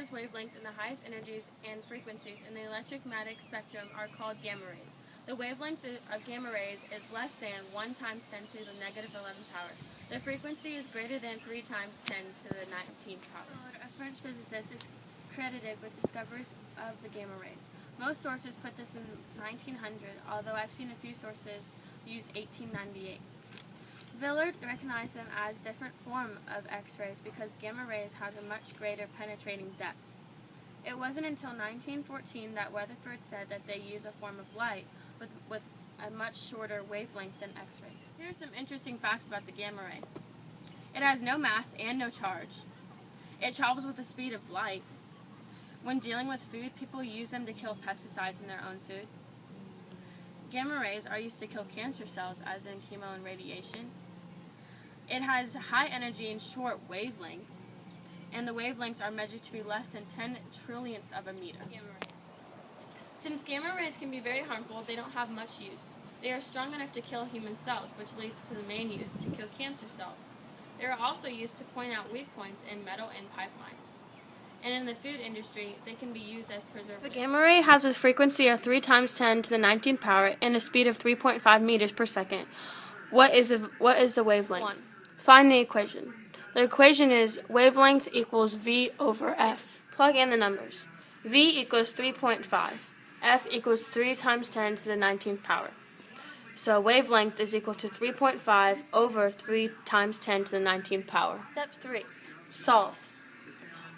shortest wavelengths and the highest energies and frequencies in the electromagnetic spectrum are called gamma rays. The wavelength of gamma rays is less than 1 times 10 to the negative 11th power. The frequency is greater than 3 times 10 to the 19th power. A French physicist is credited with discoveries of the gamma rays. Most sources put this in 1900, although I've seen a few sources use 1898. Villard recognized them as a different form of X-rays because gamma rays has a much greater penetrating depth. It wasn't until 1914 that Weatherford said that they use a form of light with a much shorter wavelength than X-rays. Here's some interesting facts about the gamma ray. It has no mass and no charge. It travels with the speed of light. When dealing with food, people use them to kill pesticides in their own food. Gamma rays are used to kill cancer cells, as in chemo and radiation. It has high energy and short wavelengths, and the wavelengths are measured to be less than 10 trillionths of a meter. Gamma rays. Since gamma rays can be very harmful, they don't have much use. They are strong enough to kill human cells, which leads to the main use, to kill cancer cells. They are also used to point out weak points in metal and pipelines. And in the food industry, they can be used as preservatives. The gamma ray has a frequency of 3 times 10 to the 19th power and a speed of 3.5 meters per second. What is the wavelength? 1. Find the equation. The equation is wavelength equals V over F. Plug in the numbers. V equals 3.5. F equals 3 times 10 to the 19th power. So wavelength is equal to 3.5 over 3 times 10 to the 19th power. Step 3. Solve.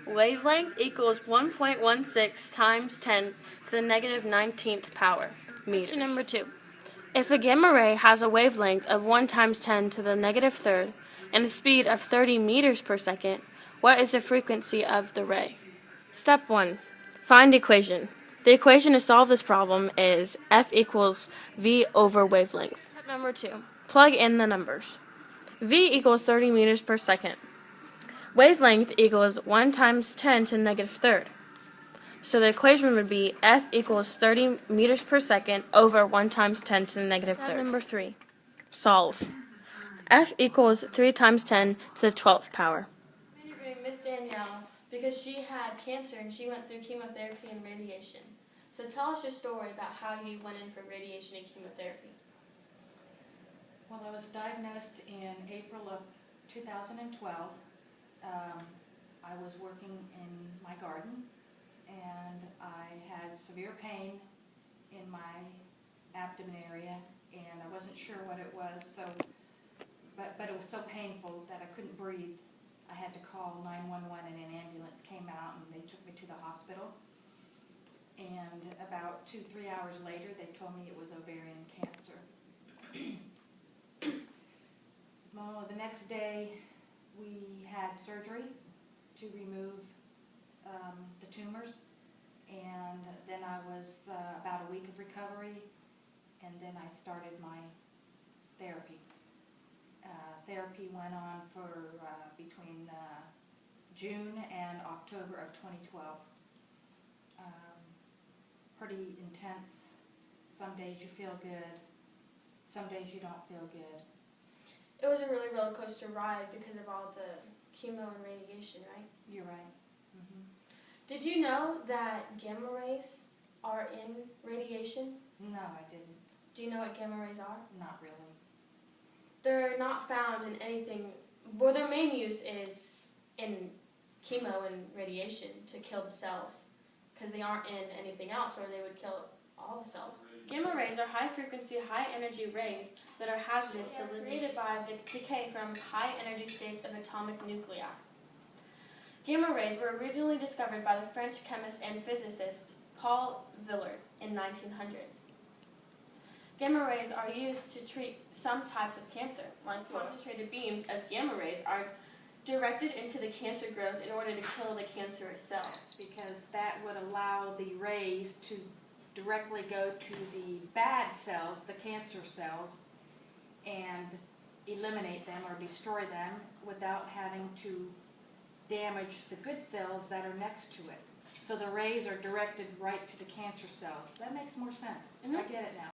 Wavelength equals 1.16 times 10 to the negative 19th power meters. Question number 2. If a gamma ray has a wavelength of 1 times 10 to the negative third and a speed of 30 meters per second, what is the frequency of the ray? Step 1. Find the equation. The equation to solve this problem is F equals V over wavelength. Step number 2. Plug in the numbers. V equals 30 meters per second. Wavelength equals 1 times 10 to the negative third. So the equation would be F equals 30 meters per second over 1 times 10 to the negative third. Step number 3. Solve. F equals 3 times 10 to the 12th power. I'm interviewing Miss Danielle because she had cancer and she went through chemotherapy and radiation. So tell us your story about how you went in for radiation and chemotherapy. Well, I was diagnosed in April of 2012. I was working in my garden and I had severe pain in my abdomen area and I wasn't sure what it was, but it was so painful that I couldn't breathe. I had to call 911 and an ambulance came out and they took me to the hospital. And about 2-3 hours later they told me it was ovarian cancer. Well, the next day we had surgery to remove the tumors, and then I was about a week of recovery, and then I started my therapy. Therapy went on for between June and October of 2012. Pretty intense. Some days you feel good, some days you don't feel good. It was a really roller coaster ride because of all the chemo and radiation, right? You're right. Mm-hmm. Did you know that gamma rays are in radiation? No, I didn't. Do you know what gamma rays are? Not really. They're not found in anything. Well, their main use is in chemo and radiation to kill the cells because they aren't in anything else or they would kill all the cells. Gamma rays are high-frequency, high-energy rays that are hazardous to live created by the decay from high-energy states of atomic nuclei. Gamma rays were originally discovered by the French chemist and physicist Paul Villard in 1900. Gamma rays are used to treat some types of cancer, like concentrated beams of gamma rays are directed into the cancer growth in order to kill the cancerous cells. Because that would allow the rays to directly go to the bad cells, the cancer cells, and eliminate them or destroy them without having to damage the good cells that are next to it. So the rays are directed right to the cancer cells. That makes more sense. I get it now.